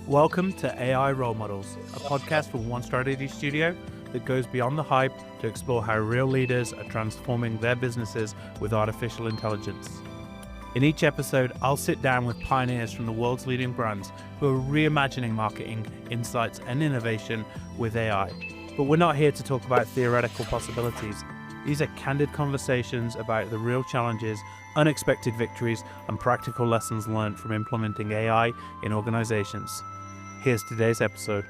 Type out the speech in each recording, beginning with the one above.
Welcome to AI Role Models, a podcast from One Strategy Studio that goes beyond the hype to explore how real leaders are transforming their businesses with artificial intelligence. In each episode, I'll sit down with pioneers from the world's leading brands who are reimagining marketing, insights, and innovation with AI. But we're not here to talk about theoretical possibilities. These are candid conversations about the real challenges, unexpected victories, and practical lessons learned from implementing AI in organizations. Here's today's episode.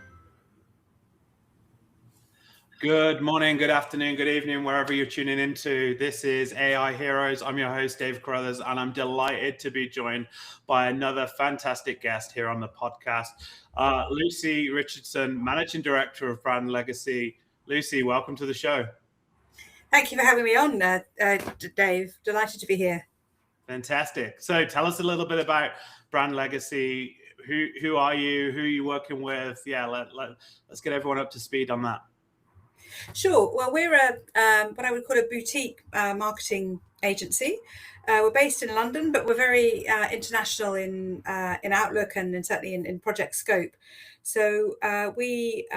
Good morning, good afternoon, good evening, wherever you're tuning into. This is AI Heroes. I'm your host, Dave Carruthers, and I'm delighted to be joined by another fantastic guest here on the podcast, Lucy Richardson, Managing Director of Brand Legacy. Lucy, welcome to the show. Thank you for having me on, Dave. Delighted to be here. Fantastic. So tell us a little bit about Brand Legacy. Who are you? Who are you working with? Yeah, let's get everyone up to speed on that. Sure. Well, we're what I would call a boutique marketing agency. We're based in London, but we're very international in outlook and certainly in project scope. So we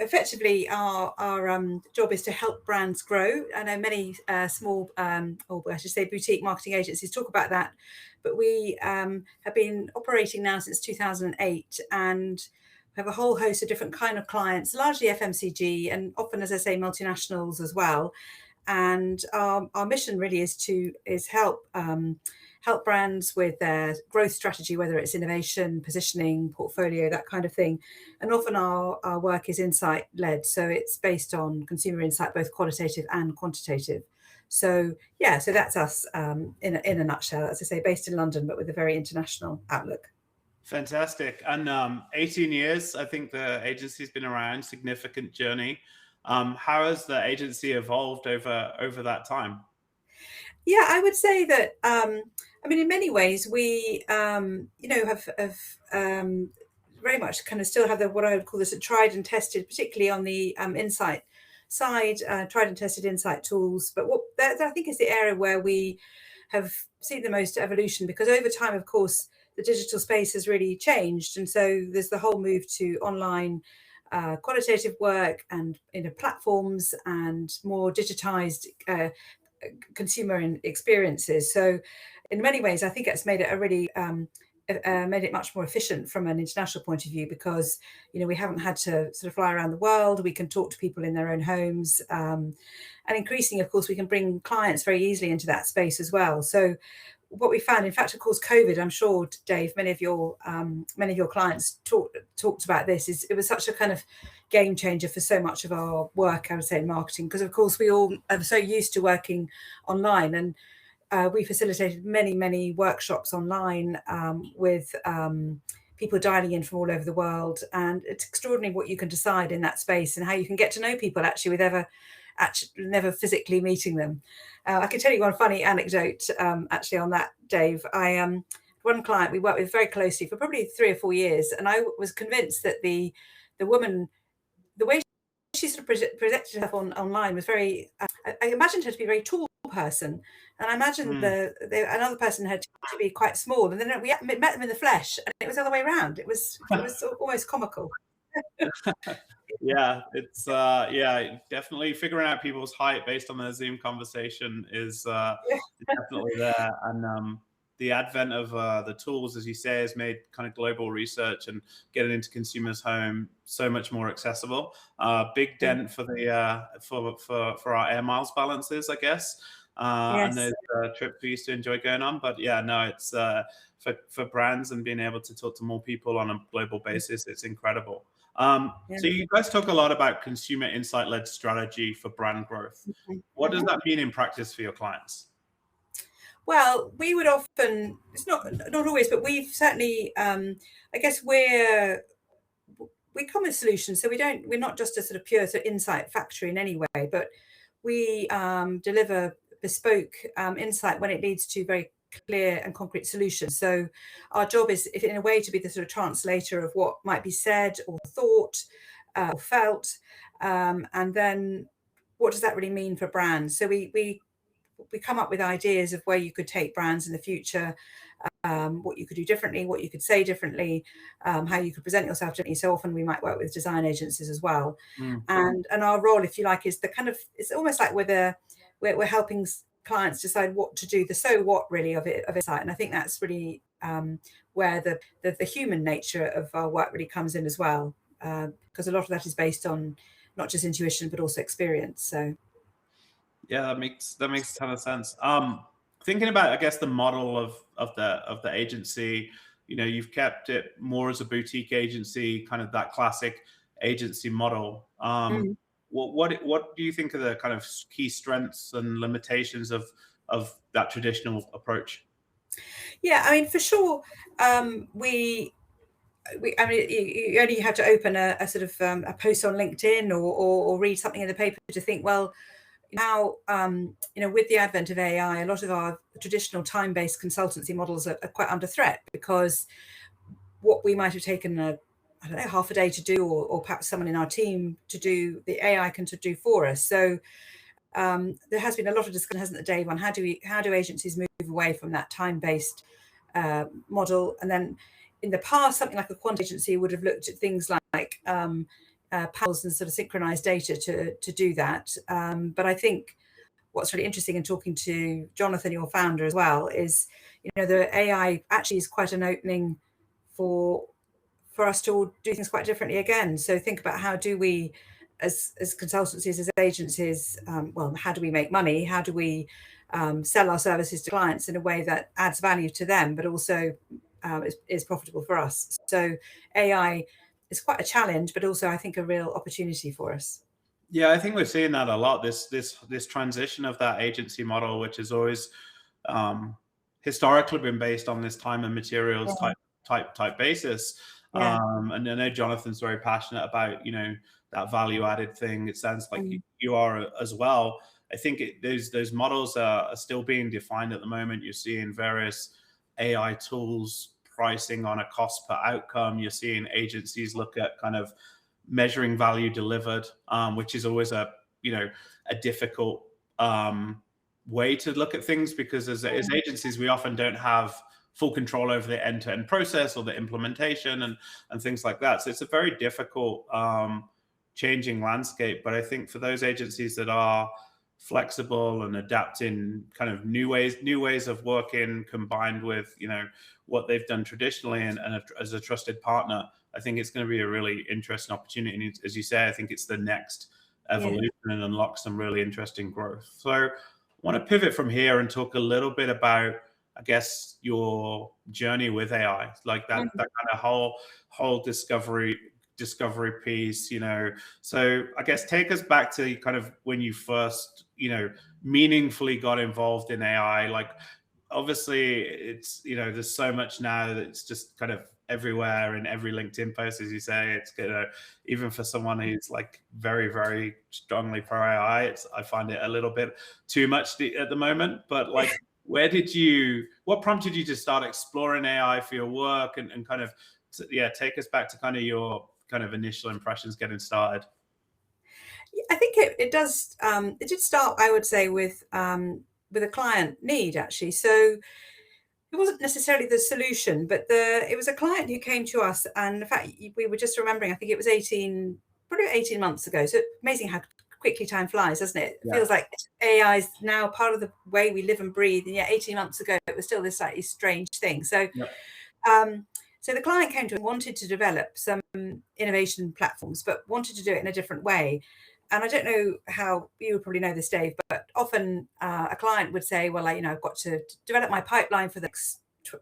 effectively our job is to help brands grow. I know many small, or I should say boutique marketing agencies talk about that, but we have been operating now since 2008 and have a whole host of different kind of clients, largely FMCG and often, as I say, multinationals as well. And our mission really is help brands with their growth strategy, whether it's innovation, positioning, portfolio, that kind of thing. And often our work is insight led, so it's based on consumer insight, both qualitative and quantitative. So so that's us in a nutshell. As I say, based in London, but with a very international outlook. Fantastic. And 18 years, I think the agency's been around, significant journey. How has the agency evolved over that time? Yeah, I would say that, in many ways, we, have very much kind of still have what I would call this a tried and tested, particularly on the insight side, tried and tested insight tools. But what that I think is the area where we have seen the most evolution, because over time, of course, the digital space has really changed. And so there's the whole move to online qualitative work and platforms and more digitized consumer experiences. So in many ways, I think it's made it a really made it much more efficient from an international point of view, because we haven't had to sort of fly around the world. We can talk to people in their own homes, and increasingly, of course, we can bring clients very easily into that space as well. So what we found, in fact, of course, COVID, I'm sure, Dave, many of your clients talked about this, is it was such a kind of game changer for so much of our work, I would say, in marketing, because of course we all are so used to working online, and we facilitated many workshops online with people dialing in from all over the world. And it's extraordinary what you can decide in that space and how you can get to know people actually with never physically meeting them. I can tell you one funny anecdote actually on that, Dave. One client we worked with very closely for probably 3 or 4 years, and I was convinced that the woman, the way she sort of presented herself online was very, I imagined her to be a very tall person, and I imagined another person had to be quite small, and then we met them in the flesh, and it was the other way around. It was almost comical. Yeah, it's definitely figuring out people's height based on their Zoom conversation is definitely there. And the advent of the tools, as you say, has made kind of global research and getting into consumers' home so much more accessible. Big dent for the for our air miles balances, I guess. Yes. And those trips we used to enjoy going on. But yeah, no, it's for brands and being able to talk to more people on a global basis, it's incredible. So you guys talk a lot about consumer insight-led strategy for brand growth. What does that mean in practice for your clients? Well, we would often, it's not always, but we've certainly, I guess we come with solutions. So we're not just a sort of pure sort of insight factory in any way, but we deliver bespoke insight when it leads to very clear and concrete solutions. So our job is, in a way, to be the sort of translator of what might be said or thought or felt, and then what does that really mean for brands? So we come up with ideas of where you could take brands in the future, what you could do differently, what you could say differently, how you could present yourself differently. So often we might work with design agencies as well. And our role, if you like, is the kind of, it's almost like we're helping clients decide what to do, the so what really of insight. And I think that's really where the human nature of our work really comes in as well, because a lot of that is based on not just intuition but also experience. So yeah, that makes a ton of sense. Thinking about, I guess, the model of the agency, you've kept it more as a boutique agency, kind of that classic agency model. What do you think are the kind of key strengths and limitations of that traditional approach? Yeah, I mean, for sure, we I mean, you only have to open a sort of a post on LinkedIn or read something in the paper to think, well, now, with the advent of AI, a lot of our traditional time-based consultancy models are quite under threat, because what we might have taken I don't know, half a day to do, or perhaps someone in our team to do, the AI can do for us. So there has been a lot of discussion, hasn't there, Dave, on how do agencies move away from that time-based model? And then in the past, something like a quant agency would have looked at things like panels and sort of synchronized data to do that. But I think what's really interesting in talking to Jonathan, your founder, as well, is the AI actually is quite an opening for us to all do things quite differently again. So think about, how do we, as consultancies, as agencies, how do we make money? How do we sell our services to clients in a way that adds value to them, but also is profitable for us? So AI is quite a challenge, but also I think a real opportunity for us. Yeah, I think we're seeing that a lot. This transition of that agency model, which has always historically been based on this time and materials type basis. Yeah. And I know Jonathan's very passionate about that value added thing. It sounds like you are as well. I think those models are still being defined at the moment. You're seeing various AI tools pricing on a cost per outcome. You're seeing agencies look at kind of measuring value delivered, which is always a difficult way to look at things, because as agencies, we often don't have full control over the end-to-end process or the implementation and things like that. So it's a very difficult changing landscape. But I think for those agencies that are flexible and adapting kind of new ways of working, combined with what they've done traditionally and as a trusted partner, I think it's going to be a really interesting opportunity. And as you say, I think it's the next evolution and unlock some really interesting growth. So I want to pivot from here and talk a little bit about, I guess, your journey with AI, like that kind of whole discovery piece, So I guess take us back to kind of when you first, meaningfully got involved in AI. Like, obviously it's, there's so much now that it's just kind of everywhere in every LinkedIn post, as you say. It's even for someone who's like very, very strongly pro AI, I find it a little bit too much at the moment. But like, what prompted you to start exploring AI for your work, and kind of, take us back to kind of your kind of initial impressions getting started? I think it does. It did start, I would say, with a client need, actually. So it wasn't necessarily the solution, but it was a client who came to us, and in fact, we were just remembering, I think it was probably 18 months ago. So amazing how quickly time flies, doesn't it? It feels like AI is now part of the way we live and breathe, and yet 18 months ago it was still this slightly strange thing. So so the client came to us and wanted to develop some innovation platforms, but wanted to do it in a different way. And I don't know how you would probably know this, Dave, but often a client would say, well, I've got to develop my pipeline for the next, 4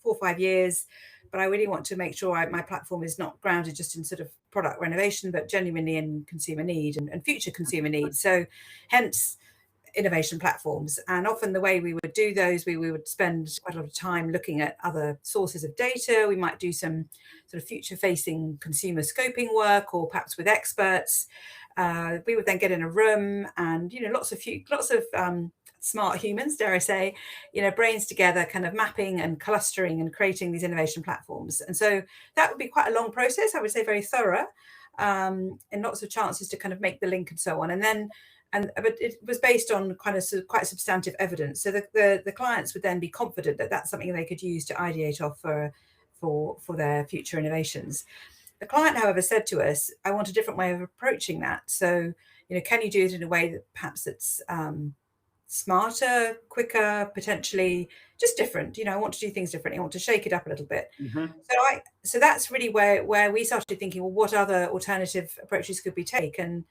or 5 years, but I really want to make sure my platform is not grounded just in sort of product renovation, but genuinely in consumer need and future consumer needs. So hence innovation platforms. And often the way we would do those, we would spend quite a lot of time looking at other sources of data. We might do some sort of future facing consumer scoping work, or perhaps with experts. We would then get in a room and, lots of smart humans, dare I say, brains together, kind of mapping and clustering and creating these innovation platforms. And so that would be quite a long process, I would say, very thorough, and lots of chances to kind of make the link and so on. And then but it was based on kind of quite substantive evidence. So the clients would then be confident that that's something they could use to ideate off for their future innovations. The client, however, said to us, I want a different way of approaching that. So, can you do it in a way that perhaps it's smarter, quicker, potentially just different? I want to do things differently. I want to shake it up a little bit. Mm-hmm. So that's really where we started thinking, well, what other alternative approaches could we take? And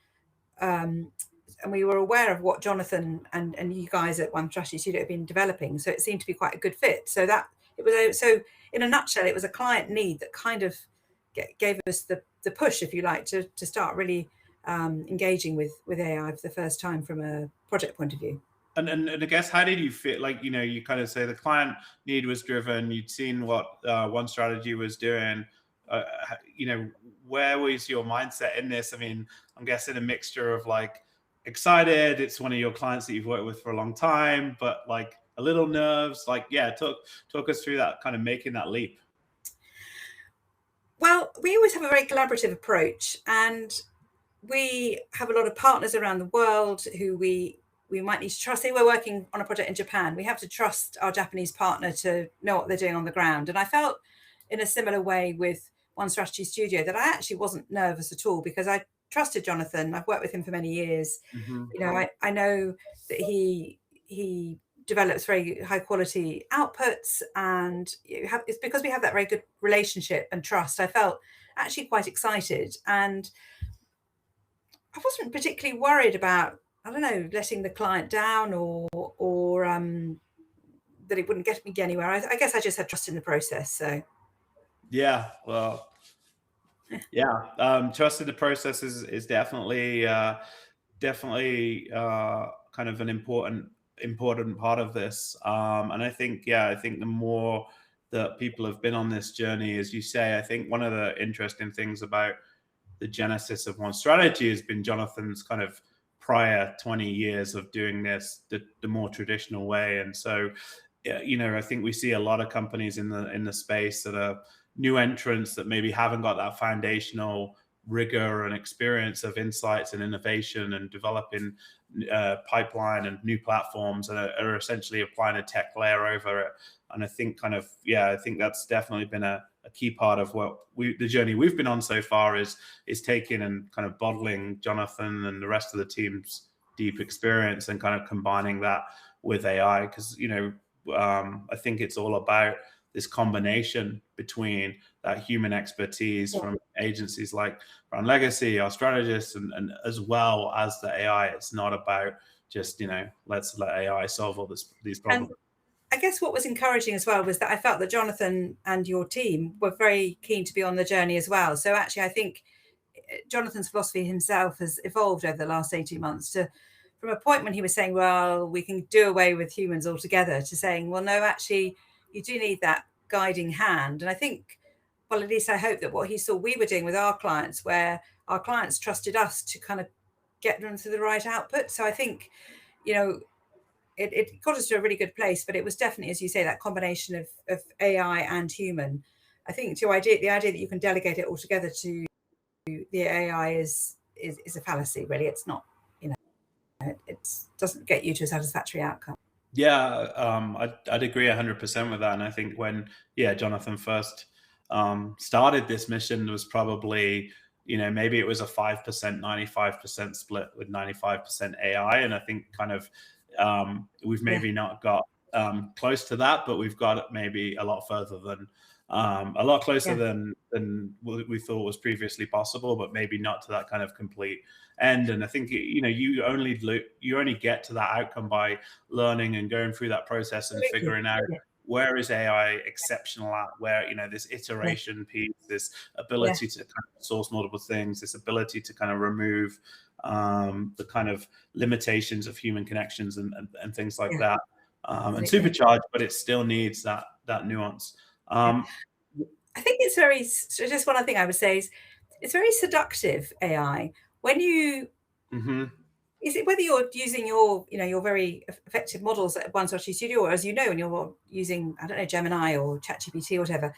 we were aware of what Jonathan and you guys at One Strategy Studio have been developing. So it seemed to be quite a good fit. So in a nutshell, it was a client need that kind of gave us the push, if you like, to start really engaging with AI for the first time from a project point of view. And I guess, how did you feel? Like, you kind of say the client need was driven. You'd seen what One Strategy was doing. Where was your mindset in this? I mean, I'm guessing a mixture of like excited. It's one of your clients that you've worked with for a long time, but like a little nerves. Like, yeah, talk us through that, kind of making that leap. Well, we always have a very collaborative approach, and we have a lot of partners around the world who we might need to trust. Say we're working on a project in Japan, we have to trust our Japanese partner to know what they're doing on the ground. And I felt in a similar way with One Strategy Studio that I actually wasn't nervous at all, because I trusted Jonathan. I've worked with him for many years. Mm-hmm. I know that he develops very high quality outputs, and it's because we have that very good relationship and trust. I felt actually quite excited, and I wasn't particularly worried about, I don't know, letting the client down or that it wouldn't get me anywhere. I guess I just had trust in the process. So yeah, well, yeah, trust in the process is definitely kind of an important part of this. And I think the more that people have been on this journey, as you say, I think one of the interesting things about the genesis of One Strategy has been Jonathan's kind of prior 20 years of doing this the more traditional way. And so, I think we see a lot of companies in the space that are new entrants that maybe haven't got that foundational rigor and experience of insights and innovation and developing pipeline and new platforms, and are essentially applying a tech layer over it. And I think I think that's definitely been a key part of the journey we've been on so far is taking and kind of bottling Jonathan and the rest of the team's deep experience and kind of combining that with AI. Because, I think it's all about this combination between that human expertise from agencies like Brand Legacy, our strategists, and as well as the AI. It's not about just, let's let AI solve all these problems. I guess what was encouraging as well was that I felt that Jonathan and your team were very keen to be on the journey as well. So actually, I think Jonathan's philosophy himself has evolved over the last 18 months from a point when he was saying, well, we can do away with humans altogether, to saying, well, no, actually, you do need that guiding hand. And I think, well, at least I hope that what he saw we were doing with our clients, where our clients trusted us to kind of get them to the right output. So I think, it got us to a really good place, but it was definitely, as you say, that combination of AI and human. I think the idea that you can delegate it all together to the AI is a fallacy, really. It's not, it doesn't get you to a satisfactory outcome. Yeah, I'd agree 100% with that. And I think when, Jonathan first started this mission, was probably, maybe it was a 5%, 95% split with 95% AI. And I think kind of we've maybe not got close to that, but we've got maybe a lot further than a lot closer than we thought was previously possible, but maybe not to that kind of complete end. And I think you only get to that outcome by learning and going through that process and figuring out where is AI exceptional at, where this iteration piece, this ability to kind of source multiple things, this ability to kind of remove the kind of limitations of human connections and things like that, and supercharge, but it still needs that nuance. I think it's just one other thing I would say is it's very seductive, AI. When you, is it whether you're using your very effective models at One Strategy Studio, or as you know, when you're using, I don't know, Gemini or ChatGPT or whatever,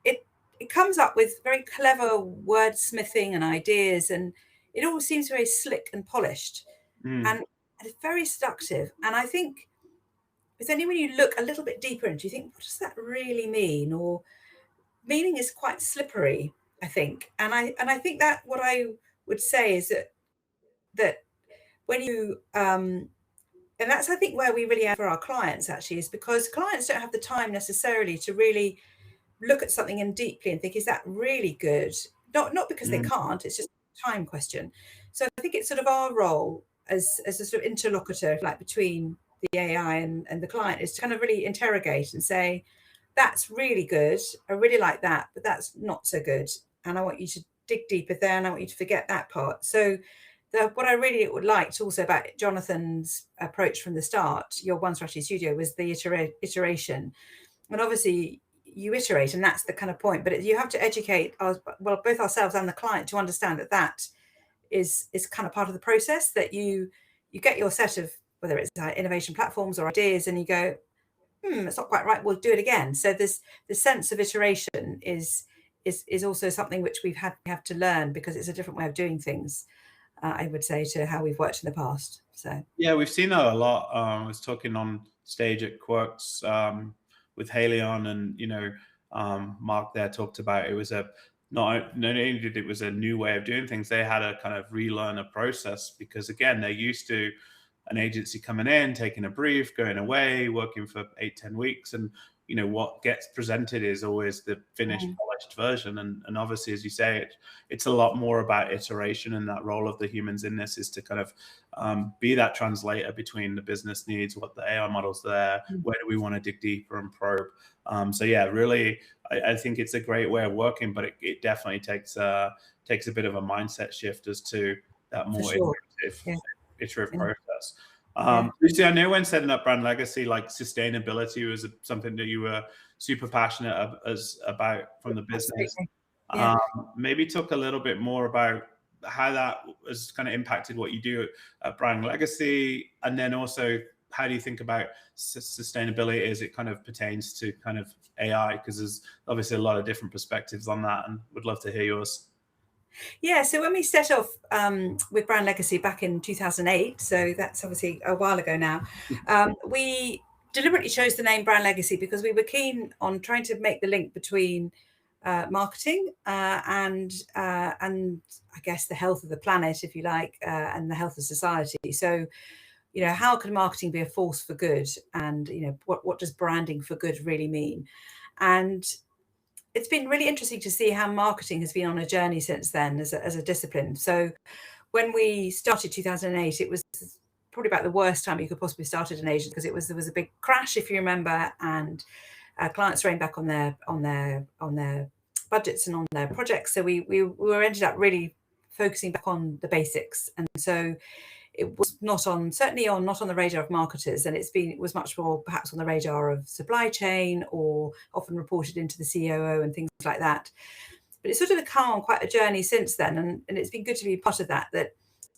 it comes up with very clever wordsmithing and ideas, and it all seems very slick and polished. and it's very seductive. And I think it's only when you look a little bit deeper into, you think, what does that really mean? Or meaning is quite slippery, I think. And I think that what I would say is that when you and that's, I think, where we really have for our clients, actually, is because clients don't have the time necessarily to really look at something in deeply and think, is that really good? Not because they can't, it's just a time question. So I think it's sort of our role as a sort of interlocutor, like between the AI and the client, is to kind of really interrogate and say, that's really good, I really like that, but that's not so good. And I want you to dig deeper there, and I want you to forget that part. So what I really would like also about Jonathan's approach from the start, your One Strategy Studio, was the iteration. And obviously you iterate, and that's the kind of point, but you have to educate both ourselves and the client to understand that is kind of part of the process, that you get your set of, whether it's innovation platforms or ideas, and you go, it's not quite right, we'll do it again. So the sense of iteration is also something which we have to learn, because it's a different way of doing things, I would say, to how we've worked in the past. So yeah, we've seen that a lot. I was talking on stage at Quirks with Haley on, and Mark there talked about, it was not only did it was a new way of doing things, they had to kind of relearn a process, because again, they're used to an agency coming in, taking a brief, going away, working for 8-10 weeks, and what gets presented is always the finished, polished version. And obviously, as you say, it's a lot more about iteration, and that role of the humans in this is to kind of be that translator between the business needs, what the AI model's there, where do we want to dig deeper and probe. So yeah, really, I think it's a great way of working, but it definitely takes a bit of a mindset shift as to that more iterative process. Lucy, I know when setting up Brand Legacy, like sustaiability was something that you were super passionate about from the business. Maybe talk a little bit more about how that has kind of impacted what you do at Brand Legacy, and then also how do you think about sustainability as it kind of pertains to kind of AI, because there's obviously a lot of different perspectives on that, and would love to hear yours. Yeah, so when we set off with Brand Legacy back in 2008, so that's obviously a while ago now, we deliberately chose the name Brand Legacy because we were keen on trying to make the link between marketing and I guess the health of the planet, if you like, and the health of society. So, how can marketing be a force for good? And, what does branding for good really mean? And it's been really interesting to see how marketing has been on a journey since then as a discipline. So when we started 2008, it was probably about the worst time you could possibly start at an agency, because there was a big crash, if you remember, and clients reined back on their budgets and on their projects. So we ended up really focusing back on the basics, and so it was not on the radar of marketers, and it was much more perhaps on the radar of supply chain, or often reported into the COO and things like that. But it's sort of come on quite a journey since then, and it's been good to be part of that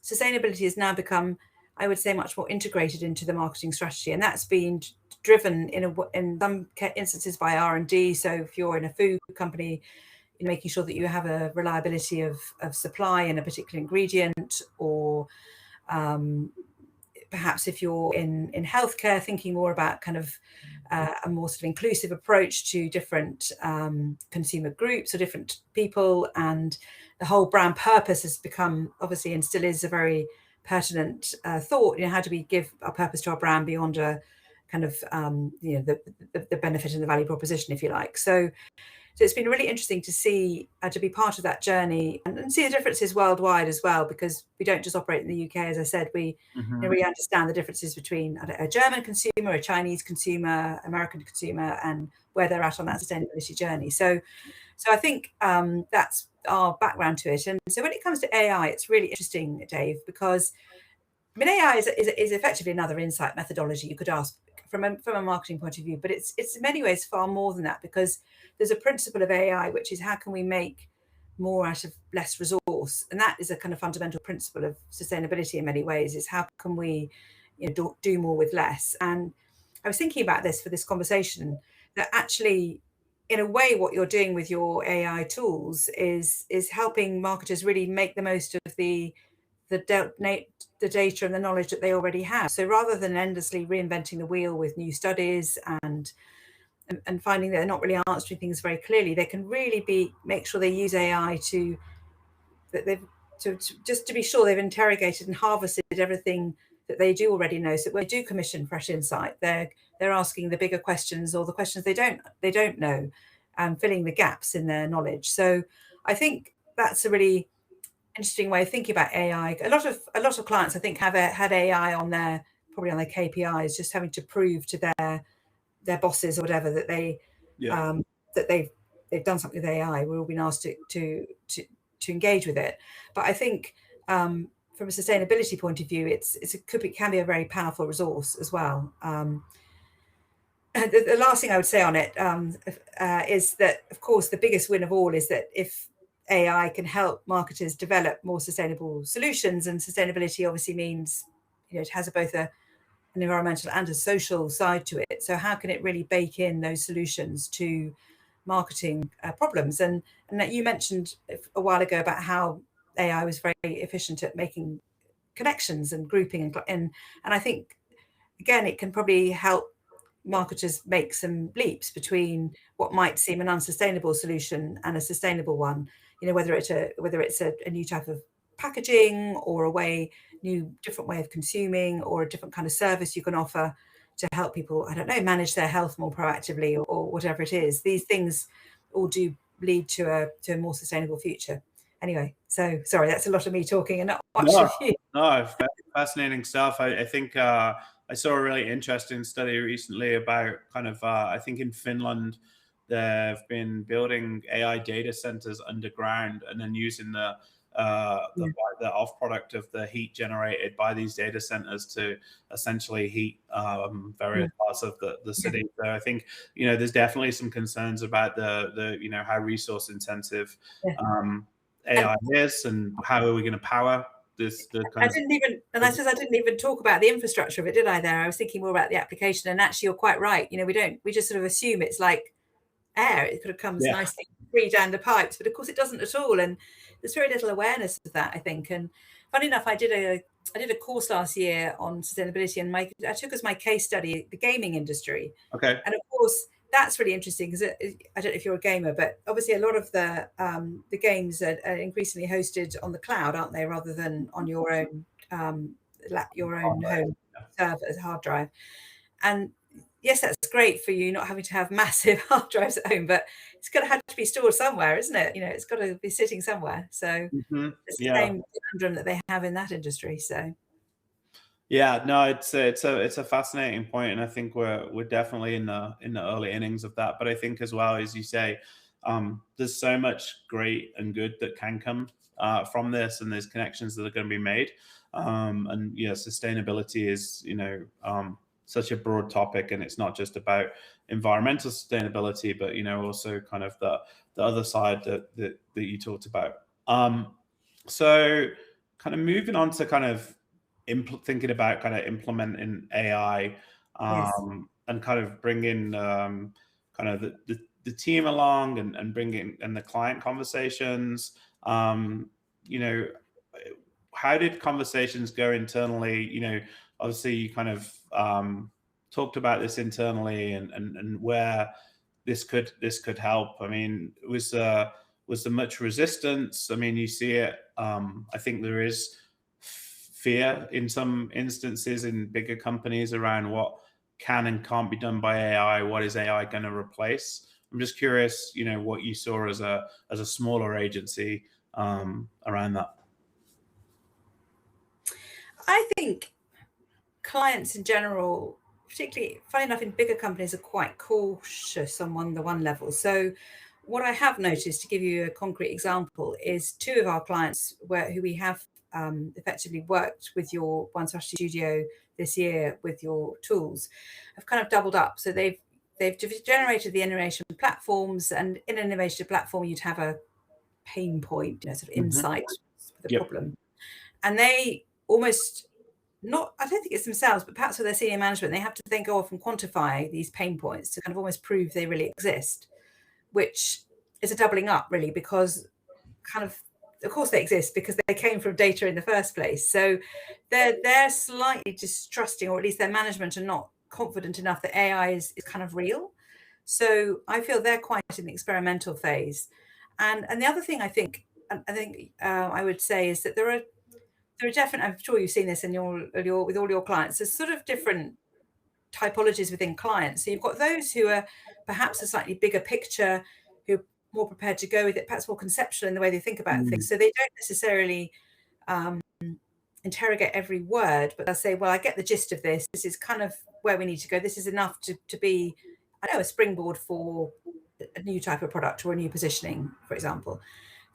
sustainability has now become, I would say, much more integrated into the marketing strategy, and that's been driven in some instances by R&D. So if you're in a food company, making sure that you have a reliability of supply in a particular ingredient, or perhaps if you're in healthcare, thinking more about kind of a more sort of inclusive approach to different consumer groups or different people. And the whole brand purpose has become, obviously, and still is, a very pertinent thought. How do we give a purpose to our brand beyond a kind of the benefit and the value proposition, if you like. So it's been really interesting to see, to be part of that journey, and see the differences worldwide as well, because we don't just operate in the UK. As I said, we really understand the differences between a German consumer, a Chinese consumer, American consumer, and where they're at on that sustainability journey. So I think that's our background to it. And so when it comes to AI, it's really interesting, Dave, because AI is effectively another insight methodology, you could ask, from a marketing point of view, but it's in many ways far more than that, because there's a principle of AI, which is how can we make more out of less resource, and that is a kind of fundamental principle of sustainability in many ways, is how can we do more with less. And I was thinking about this for this conversation, that actually, in a way, what you're doing with your AI tools is helping marketers really make the most of the the data and the knowledge that they already have. So rather than endlessly reinventing the wheel with new studies and finding that they're not really answering things very clearly, they can really make sure they use AI to be sure they've interrogated and harvested everything that they do already know. So when they do commission fresh insight, they're asking the bigger questions, or the questions they don't know, and filling the gaps in their knowledge. So I think that's a really interesting way of thinking about AI. A lot of clients, I think, have had AI on their KPIs, just having to prove to their bosses or whatever that they've done something with AI. We're all being asked to engage with it. But I think from a sustainability point of view, it can be a very powerful resource as well. The last thing I would say on it is that, of course, the biggest win of all is that if AI can help marketers develop more sustainable solutions, and sustainability obviously means, it has both an environmental and a social side to it. So how can it really bake in those solutions to marketing problems? And that you mentioned a while ago about how AI was very efficient at making connections and grouping, and I think, again, it can probably help marketers make some leaps between what might seem an unsustainable solution and a sustainable one. Whether it's a new type of packaging, or different way of consuming, or a different kind of service you can offer to help people, I don't know, manage their health more proactively, or whatever it is. These things all do lead to a more sustainable future. Anyway, so sorry, that's a lot of me talking and not much of you. No, fascinating stuff. I think I saw a really interesting study recently about I think in Finland, they've been building AI data centers underground and then using the off product of the heat generated by these data centers to essentially heat various parts of the city. So I think, there's definitely some concerns about the how resource intensive AI is, and how are we going to power this. I didn't even talk about the infrastructure of it, did I? There, I was thinking more about the application, and actually, you're quite right. We just sort of assume it's like air; it could have come nicely free down the pipes, but of course it doesn't at all. And there's very little awareness of that, I think. And funny enough, I did a course last year on sustainability, and I took as my case study the gaming industry. Okay. And of course, that's really interesting, because I don't know if you're a gamer, but obviously a lot of the games are increasingly hosted on the cloud, aren't they, rather than on your own home server, hard drive. And yes, that's great for you not having to have massive hard drives at home, but it's going to have to be stored somewhere, isn't it? It's got to be sitting somewhere. So it's the same conundrum that they have in that industry. So yeah, no, it's a fascinating point, and I think we're definitely in the early innings of that. But I think as well, as you say, there's so much great and good that can come from this, and there's connections that are going to be made. And sustainability is such a broad topic, and it's not just about environmental sustainability, but also kind of the other side that you talked about. So kind of moving on to kind of thinking about kind of implementing AI, and kind of bringing kind of the team along, and bringing the client conversations. How did conversations go internally? Obviously you kind of talked about this internally, and where this could help. I mean, was there much resistance? I mean, you see it. I think there is fear in some instances in bigger companies around what can and can't be done by AI. What is AI going to replace? I'm just curious, what you saw as a smaller agency around that. I think clients in general, particularly, funny enough, in bigger companies, are quite cautious on the one level. So what I have noticed, to give you a concrete example, is two of our clients who we have effectively worked with your One Strategy Studio this year with your tools, have kind of doubled up. So they've generated the innovation platforms, and in an innovation platform, you'd have a pain point, sort of insight for the problem. And they almost, I don't think it's themselves, but perhaps with their senior management, they have to then go off and quantify these pain points to kind of almost prove they really exist, which is a doubling up, really, because kind of of course they exist because they came from data in the first place. So they're slightly distrusting, or at least their management are not confident enough that AI is kind of real. So I feel they're quite in the experimental phase. And the other thing I think I would say is that there are definite, I'm sure you've seen this in your with all your clients, there's sort of different typologies within clients. So you've got those who are perhaps a slightly bigger picture, who are more prepared to go with it, perhaps more conceptual in the way they think about things. So they don't necessarily interrogate every word, but they'll say, well, I get the gist of this. This is kind of where we need to go. This is enough to be, I know, a springboard for a new type of product or a new positioning, for example.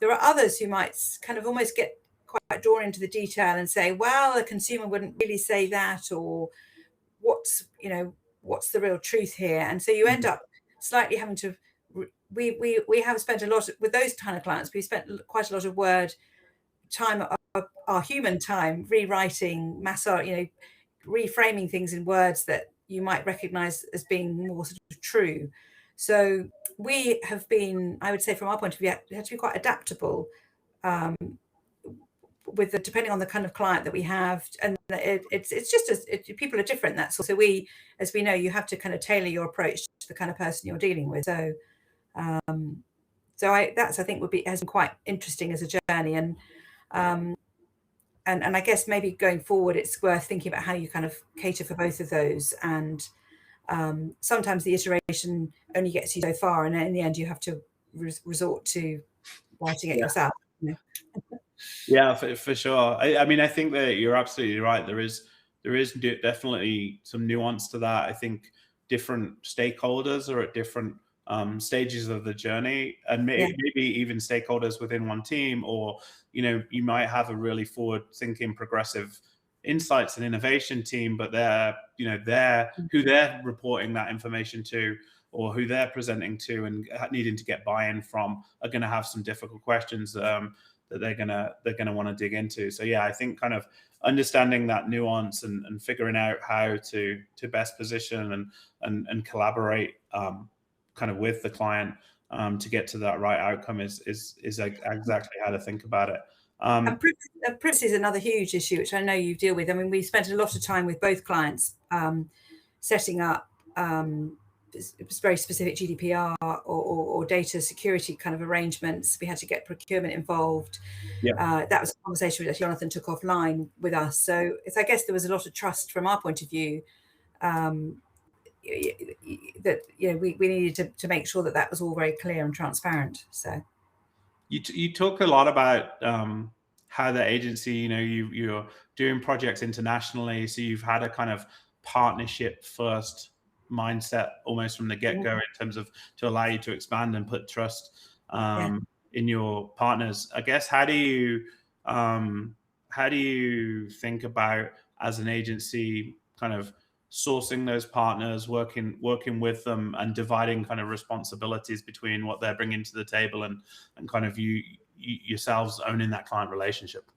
There are others who might kind of almost get quite drawn into the detail and say, well, a consumer wouldn't really say that, or what's the real truth here? And so you end up slightly having to, we have spent a lot with those kind of clients. We spent quite a lot of word time, our human time, rewriting, reframing things in words that you might recognize as being more sort of true. So we have been, I would say, from our point of view, we have to be quite adaptable depending on the kind of client that we have, and it's just as people are different. That's also, as we know, you have to kind of tailor your approach to the kind of person you're dealing with. So I think has been quite interesting as a journey, and I guess maybe going forward, it's worth thinking about how you kind of cater for both of those. And sometimes the iteration only gets you so far, and in the end, you have to resort to writing it yourself. Yeah, for sure. I mean, I think that you're absolutely right. There is definitely some nuance to that. I think different stakeholders are at different stages of the journey, and maybe even stakeholders within one team, or you might have a really forward-thinking, progressive insights and innovation team, but they're who they're reporting that information to, or who they're presenting to and needing to get buy-in from, are going to have some difficult questions that they're gonna want to dig into. So yeah, I think kind of understanding that nuance and figuring out how to best position and collaborate kind of with the client to get to that right outcome is exactly how to think about it. And privacy is another huge issue, which I know you deal with. I mean, we spent a lot of time with both clients setting up very specific GDPR or data security kind of arrangements. We had to get procurement involved. That was a conversation that Jonathan took offline with us. So I guess there was a lot of trust from our point of view that we needed to make sure that was all very clear and transparent. So you talk a lot about how the agency, you're doing projects internationally, so you've had a kind of partnership first mindset almost from the get-go in terms of to allow you to expand and put trust in your partners. I guess how do you think about, as an agency, kind of sourcing those partners, working with them, and dividing kind of responsibilities between what they're bringing to the table and kind of you yourselves owning that client relationship?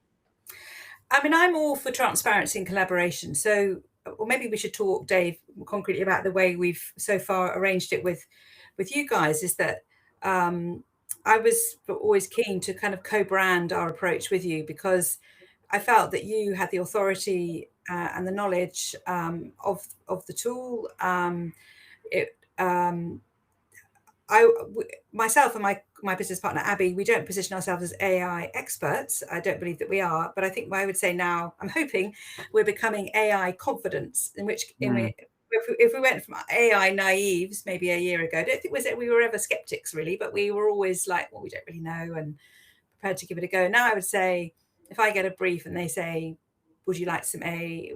I mean, I'm all for transparency and collaboration. So, or maybe we should talk, Dave, concretely about the way we've so far arranged it with you guys. Is that I was always keen to kind of co-brand our approach with you, because I felt that you had the authority and the knowledge of the tool. Myself and my business partner Abby, we don't position ourselves as AI experts. I don't believe that we are, but I think I would say now, I'm hoping we're becoming AI confidents. If we went from AI naives maybe a year ago, I don't think we were ever skeptics really, but we were always like, well, we don't really know, and prepared to give it a go. Now I would say, if I get a brief and they say, would you like some I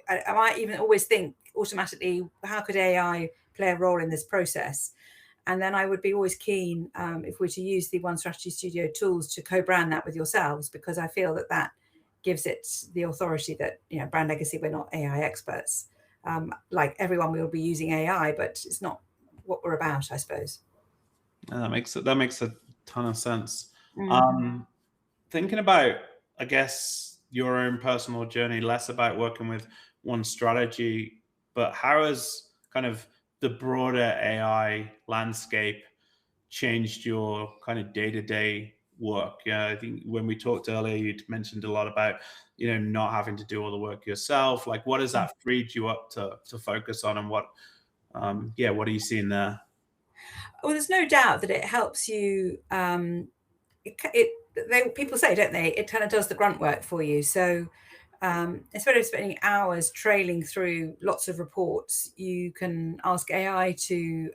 might even always think automatically, how could AI play a role in this process? And then I would be always keen, if we're to use the One Strategy Studio tools, to co-brand that with yourselves, because I feel that gives it the authority that, brand legacy, we're not AI experts. Like everyone will be using AI, but it's not what we're about, I suppose. That makes a ton of sense. Thinking about, I guess, your own personal journey, less about working with One Strategy, but how has kind of the broader AI landscape changed your kind of day-to-day work. Yeah, I think when we talked earlier, you'd mentioned a lot about, not having to do all the work yourself. Like, what has that freed you up to focus on, and what are you seeing there? Well, there's no doubt that it helps you. People say, don't they? It kind of does the grunt work for you. So instead of spending hours trailing through lots of reports, you can ask AI to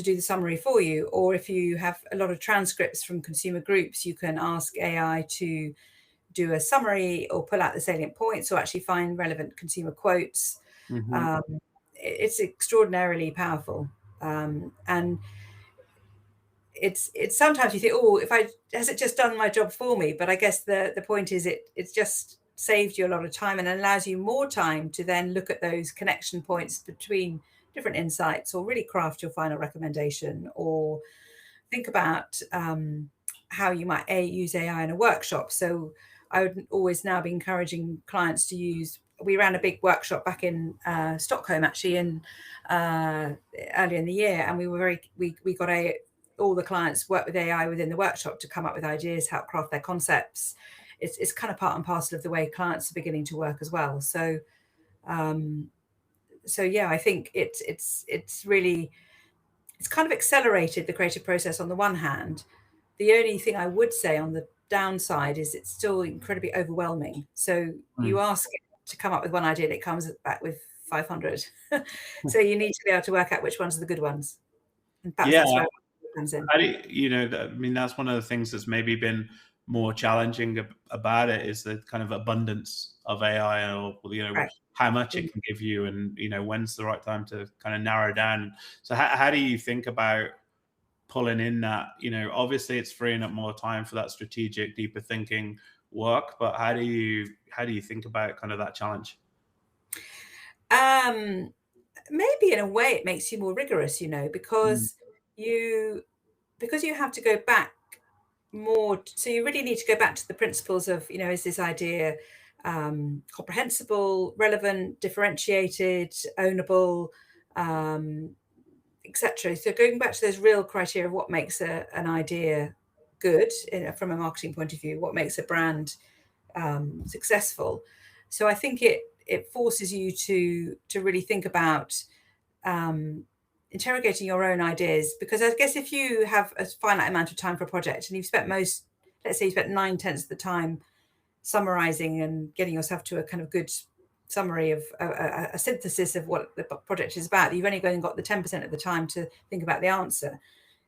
do the summary for you. Or if you have a lot of transcripts from consumer groups, you can ask AI to do a summary or pull out the salient points or actually find relevant consumer quotes. Mm-hmm. It's extraordinarily powerful. And it's sometimes you think, oh, has it just done my job for me? But I guess the point is it's just saved you a lot of time and allows you more time to then look at those connection points between different insights, or really craft your final recommendation, or think about how you might use AI in a workshop. So I would always now be encouraging clients to use. We ran a big workshop back in Stockholm, actually, earlier in the year, and we got all the clients work with AI within the workshop to come up with ideas, how to craft their concepts. It's kind of part and parcel of the way clients are beginning to work as well. So yeah, I think it's really, it's kind of accelerated the creative process on the one hand. The only thing I would say on the downside is it's still incredibly overwhelming. So you ask it to come up with one idea and it comes back with 500. So you need to be able to work out which ones are the good ones. And perhaps that's where it comes in. I mean, that's one of the things that's maybe been more challenging about it, is the kind of abundance of AI, or Right. how much it can give you, and when's the right time to kind of narrow down. So how do you think about pulling in that, obviously it's freeing up more time for that strategic, deeper thinking work, but how do you think about kind of that challenge? Maybe in a way it makes you more rigorous, because you have to go back more. So you really need to go back to the principles of, is this idea comprehensible, relevant, differentiated, ownable, etc. So going back to those real criteria of what makes an idea good from a marketing point of view, what makes a brand successful. So I think it forces you to really think about interrogating your own ideas, because I guess if you have a finite amount of time for a project and you've spent let's say you spent 9/10 of the time summarizing and getting yourself to a kind of good summary of a synthesis of what the project is about, you've only got the 10% of the time to think about the answer.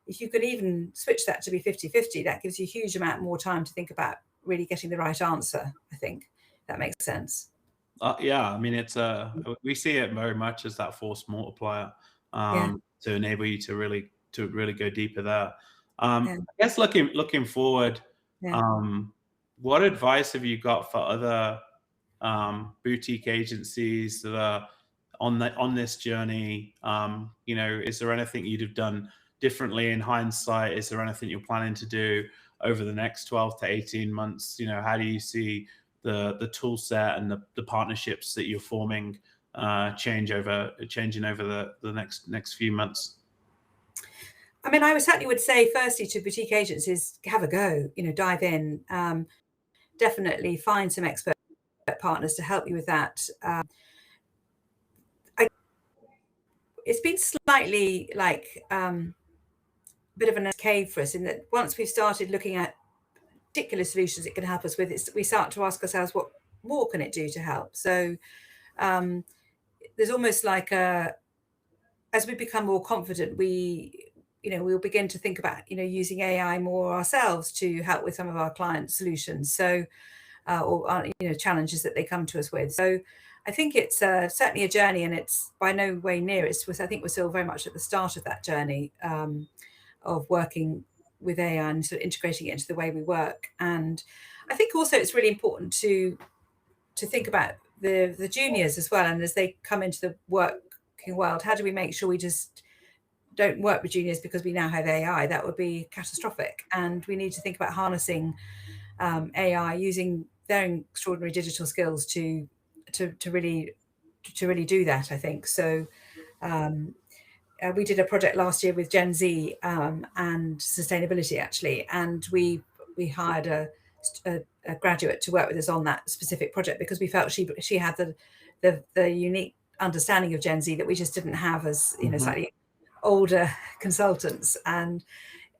If you could even switch that to be 50/50, that gives you a huge amount more time to think about really getting the right answer. I think that makes sense. Yeah, I mean, we see it very much as that force multiplier, Yeah. to enable you to really go deeper there. Yeah. I guess looking forward, Yeah. what advice have you got for other boutique agencies that are on this journey? Is there anything you'd have done differently in hindsight? Is there anything you're planning to do over the next 12 to 18 months? How do you see the tool set and the partnerships that you're forming changing over the next few months? I mean, I certainly would say, firstly, to boutique agencies, have a go. Dive in. Definitely find some expert partners to help you with that. It's been slightly like bit of an cave for us, in that once we've started looking at particular solutions it can help us with, we start to ask ourselves, what more can it do to help? So there's almost like as we become more confident, we'll begin to think about using AI more ourselves to help with some of our client solutions. So or challenges that they come to us with. So I think it's certainly a journey, and it's by no way near. I think we're still very much at the start of that journey of working with AI and sort of integrating it into the way we work. And I think also it's really important to think about the juniors as well. And as they come into the working world, how do we make sure we just don't work with juniors because we now have AI? That would be catastrophic. And we need to think about harnessing AI, using their extraordinary digital skills to really do that, I think. So we did a project last year with Gen Z and sustainability, actually, and we hired a graduate to work with us on that specific project because we felt she had the unique understanding of Gen Z that we just didn't have as slightly older consultants. And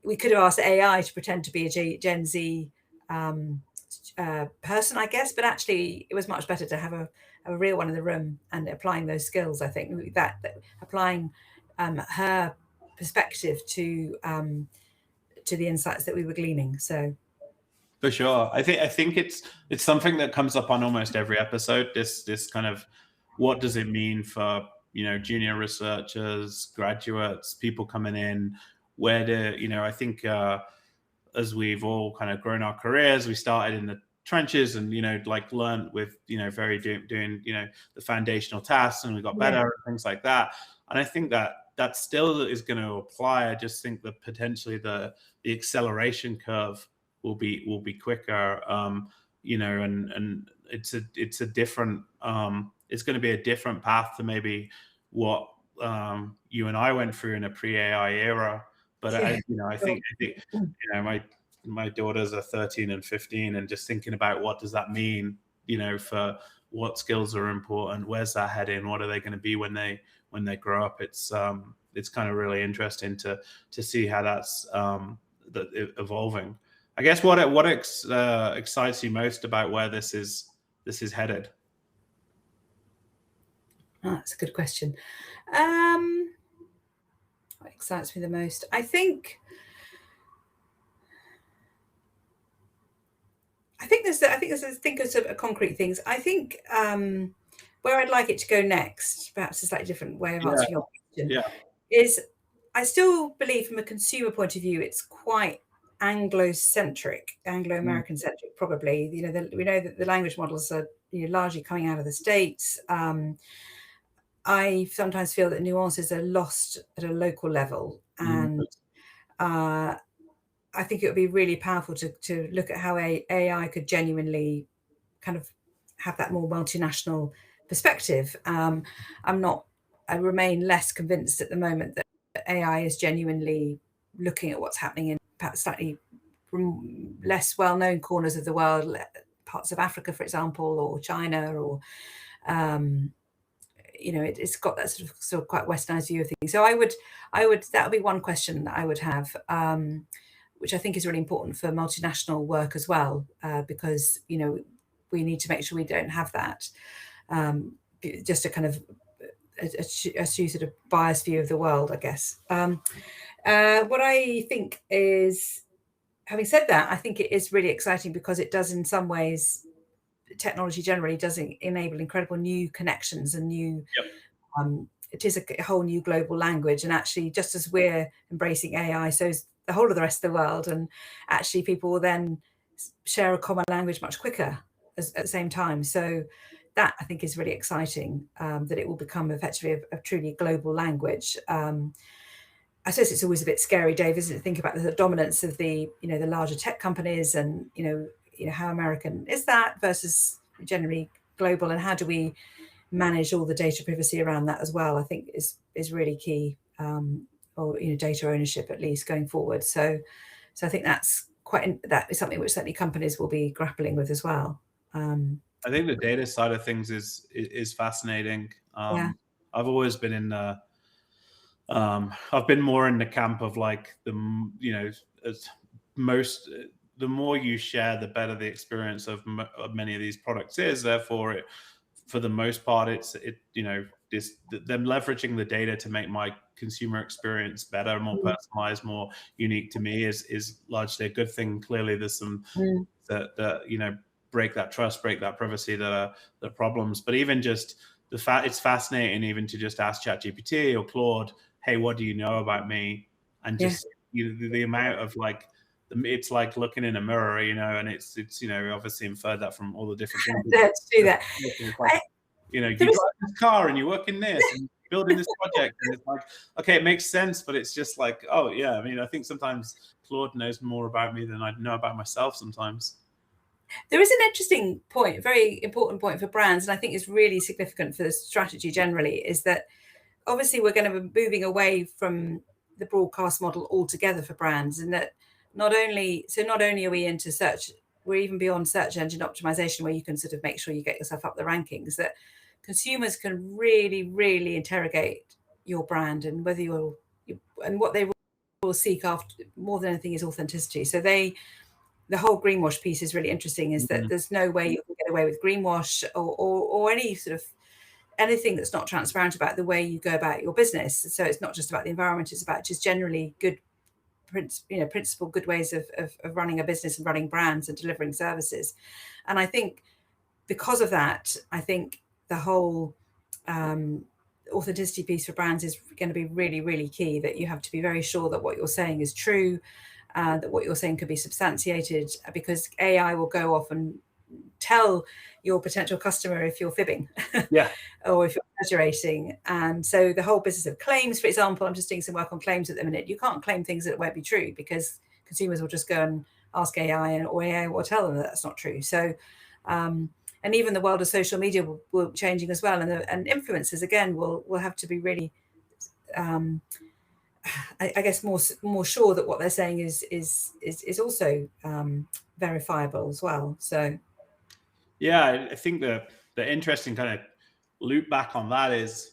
we could have asked AI to pretend to be a Gen Z person, I guess, but actually it was much better to have a real one in the room and applying those skills. I think that applying her perspective to the insights that we were gleaning. So for sure, I think it's something that comes up on almost every episode. This kind of, what does it mean for junior researchers, graduates, people coming in? Where do I think as we've all kind of grown our careers, we started in the trenches and learned with doing the foundational tasks, and we got better and things like that. And I think that still is going to apply. I just think that potentially the acceleration curve will be quicker, and it's a different it's going to be a different path to maybe what you and I went through in a pre-AI era. But I think my daughters are 13 and 15, and just thinking about what does that mean, for what skills are important, where's that heading, what are they going to be when they grow up? It's kind of really interesting to see how that's evolving. I guess what excites you most about where this is headed? Oh, that's a good question. What excites me the most? I think there's a concrete things. I think where I'd like it to go next, perhaps a slightly different way of answering your question, is I still believe from a consumer point of view, it's quite Anglo-centric, Anglo-American centric, probably. We know that the language models are largely coming out of the States. I sometimes feel that nuances are lost at a local level, and I think it would be really powerful to look at how AI could genuinely kind of have that more multinational perspective. I remain less convinced at the moment that AI is genuinely looking at what's happening in perhaps slightly less well-known corners of the world, parts of Africa, for example, or China, or it's got that sort of quite westernized view of things. So I would that would be one question that I would have, which I think is really important for multinational work as well, because we need to make sure we don't have that just a kind of a sort of biased view of the world, I guess. What I think is, having said that, I think it is really exciting because it does, in some ways, technology generally does enable incredible new connections and new. It is a whole new global language, and actually, just as we're embracing AI, so is the whole of the rest of the world, and actually, people will then share a common language much quicker at the same time. So that, I think, is really exciting, that it will become effectively a truly global language. I suppose it's always a bit scary, Dave, isn't it? Think about the dominance of the larger tech companies, and how American is that versus generally global, and how do we manage all the data privacy around that as well? I think is really key, or data ownership at least going forward. So I think that is something which certainly companies will be grappling with as well. I think the data side of things is fascinating. I've always been in the I've been more in the camp of like the more you share, the better the experience of many of these products is. Therefore, for the most part, them leveraging the data to make my consumer experience better, more personalized, more unique to me is largely a good thing. Clearly, there's some that break that trust, break that privacy, the problems. But even just the fact, it's fascinating even to just ask ChatGPT or Claude, hey, what do you know about me? And just the amount of it's like looking in a mirror, and it's obviously inferred that from all the different things. Let's do that. You drive this car and you work in this and building this project, and it's like, okay, it makes sense, but it's just like, oh yeah. I mean, I think sometimes Claude knows more about me than I know about myself sometimes. There is an interesting point, very important point for brands, and I think it's really significant for the strategy generally, is that obviously we're going to be moving away from the broadcast model altogether for brands, and that not only are we into search, we're even beyond search engine optimization, where you can sort of make sure you get yourself up the rankings, that consumers can really interrogate your brand, and whether and what they will seek after more than anything is authenticity. So the whole greenwash piece is really interesting, is that there's no way you can get away with greenwash or any sort of anything that's not transparent about the way you go about your business. So it's not just about the environment, it's about just generally good principle, good ways of running a business and running brands and delivering services. And I think because of that, I think the whole authenticity piece for brands is going to be really key, that you have to be very sure that what you're saying is true, that what you're saying could be substantiated, because AI will go off and tell your potential customer if you're fibbing or if you're exaggerating. And so the whole business of claims, for example, I'm just doing some work on claims at the minute. You can't claim things that won't be true, because consumers will just go and ask AI, or AI will tell them that that's not true. So and even the world of social media will be changing as well, and influencers again will have to be really I guess more sure that what they're saying is also verifiable as well. So yeah, I think the interesting kind of loop back on that is,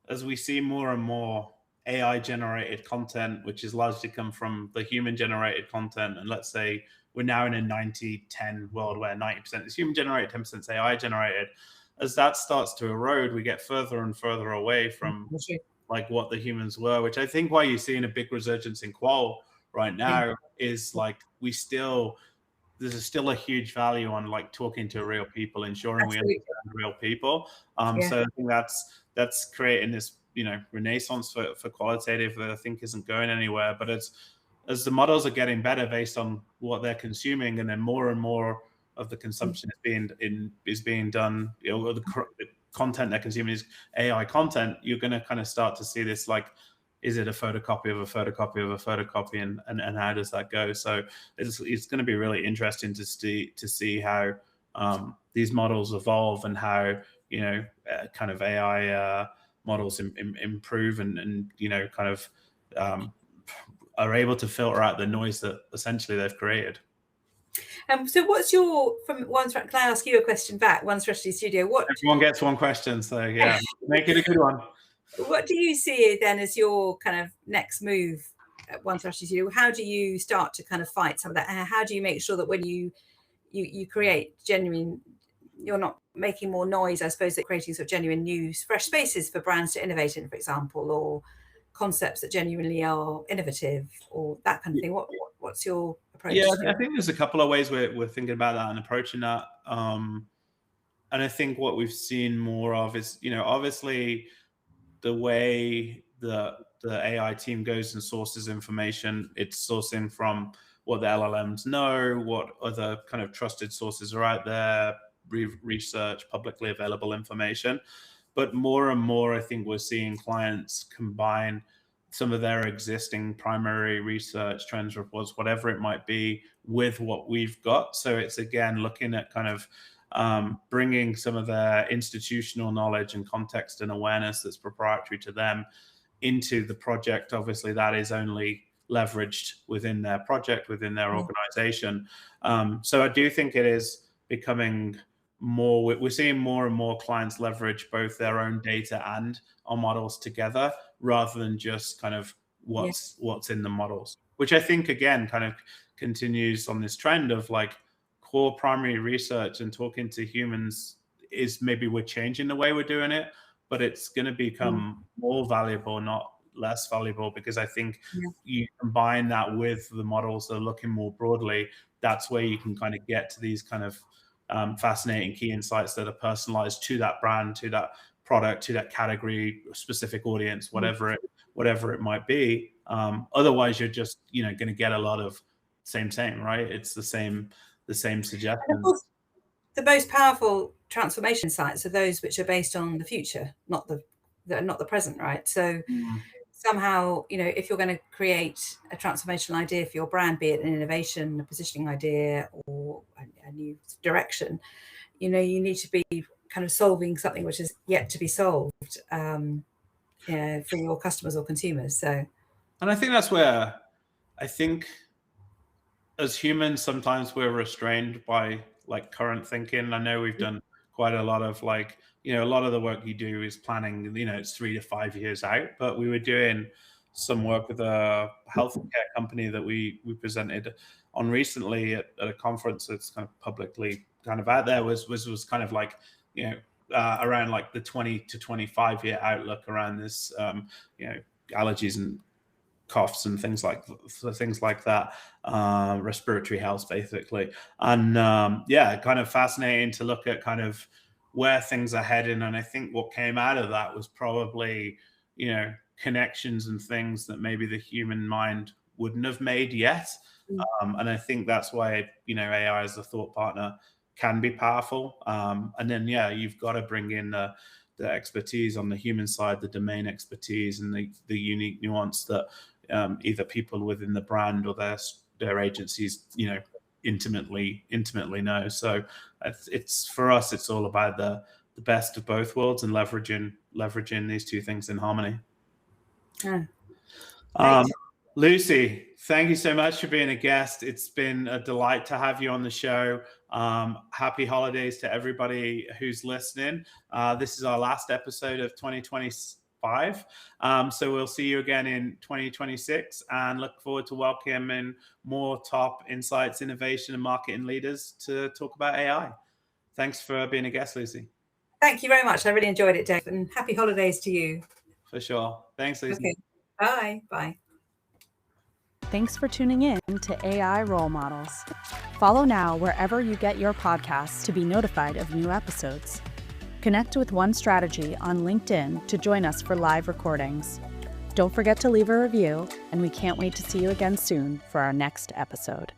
as we see more and more AI generated content, which is largely come from the human generated content, and let's say we're now in a 90-10 world where 90% is human generated, 10% is AI generated. As that starts to erode, we get further and further away from like what the humans were, which I think why you're seeing a big resurgence in qual right now is like there's still a huge value on like talking to real people, ensuring we understand real people. So I think that's creating this renaissance for qualitative that I think isn't going anywhere. But as the models are getting better based on what they're consuming, and then more and more of the consumption is being done, the content they're consuming is AI content, you're going to kind of start to see this, like, is it a photocopy of a photocopy of a photocopy, and how does that go? So it's going to be really interesting to see how these models evolve, and how kind of AI models improve, and kind of are able to filter out the noise that essentially they've created. So what's your, can I ask you a question back? One Strategy Studio. Everyone gets one question, so yeah, make it a good one. What do you see then as your kind of next move at One Strategy Studio? How do you start to kind of fight some of that? How do you make sure that when you create genuine, you're not making more noise, I suppose, that creating sort of genuine new, fresh spaces for brands to innovate in, for example, or concepts that genuinely are innovative, or that kind of thing? What's your approach? Yeah, I think there's a couple of ways we're thinking about that and approaching that. And I think what we've seen more of is, obviously the way the AI team goes and sources information, it's sourcing from what the LLMs know, what other kind of trusted sources are out there, research, publicly available information. But more and more, I think we're seeing clients combine some of their existing primary research, trends reports, whatever it might be, with what we've got. So it's, again, looking at kind of bringing some of their institutional knowledge and context and awareness that's proprietary to them into the project. Obviously, that is only leveraged within their project, within their organization. So I do think it is becoming more, we're seeing more and more clients leverage both their own data and our models together, rather than just kind of what's in the models, which I think, again, kind of continues on this trend of like core primary research and talking to humans is, maybe we're changing the way we're doing it, but it's going to become more valuable, not less valuable, because I think you combine that with the models that are looking more broadly. That's where you can kind of get to these kind of fascinating key insights that are personalized to that brand, to that product, to that category, specific audience, whatever it might be. Otherwise, you're just going to get a lot of same, right? It's the same suggestions. The most powerful transformation insights are those which are based on the future, not the present, right? So somehow, if you're going to create a transformational idea for your brand, be it an innovation, a positioning idea, or a new direction, you need to be kind of solving something which is yet to be solved. for your customers or consumers. So, and I think that's where I think as humans, sometimes we're restrained by like current thinking. I know we've done quite a lot of like, a lot of the work you do is planning, it's 3 to 5 years out, but we were doing some work with a healthcare company that we presented on recently at a conference that's kind of publicly kind of out there was kind of like, around like the 20 to 25 year outlook around this, allergies and coughs and things like that, respiratory health basically. And kind of fascinating to look at kind of where things are heading. And I think what came out of that was probably, connections and things that maybe the human mind wouldn't have made yet. And I think that's why, AI as a thought partner can be powerful. And then, you've got to bring in the expertise on the human side, the domain expertise and the unique nuance that either people within the brand or their agencies, intimately know. So it's for us, it's all about the best of both worlds and leveraging these two things in harmony. Lucy, thank you so much for being a guest. It's been a delight to have you on the show. Happy holidays to everybody who's listening. This is our last episode of 2025. So we'll see you again in 2026 and look forward to welcoming more top insights, innovation, and marketing leaders to talk about AI. Thanks for being a guest, Lucy. Thank you very much. I really enjoyed it, Dave, and happy holidays to you. For sure. Thanks, Lucy. Okay. Bye. Bye. Thanks for tuning in to AI Role Models. Follow now wherever you get your podcasts to be notified of new episodes. Connect with One Strategy on LinkedIn to join us for live recordings. Don't forget to leave a review, and we can't wait to see you again soon for our next episode.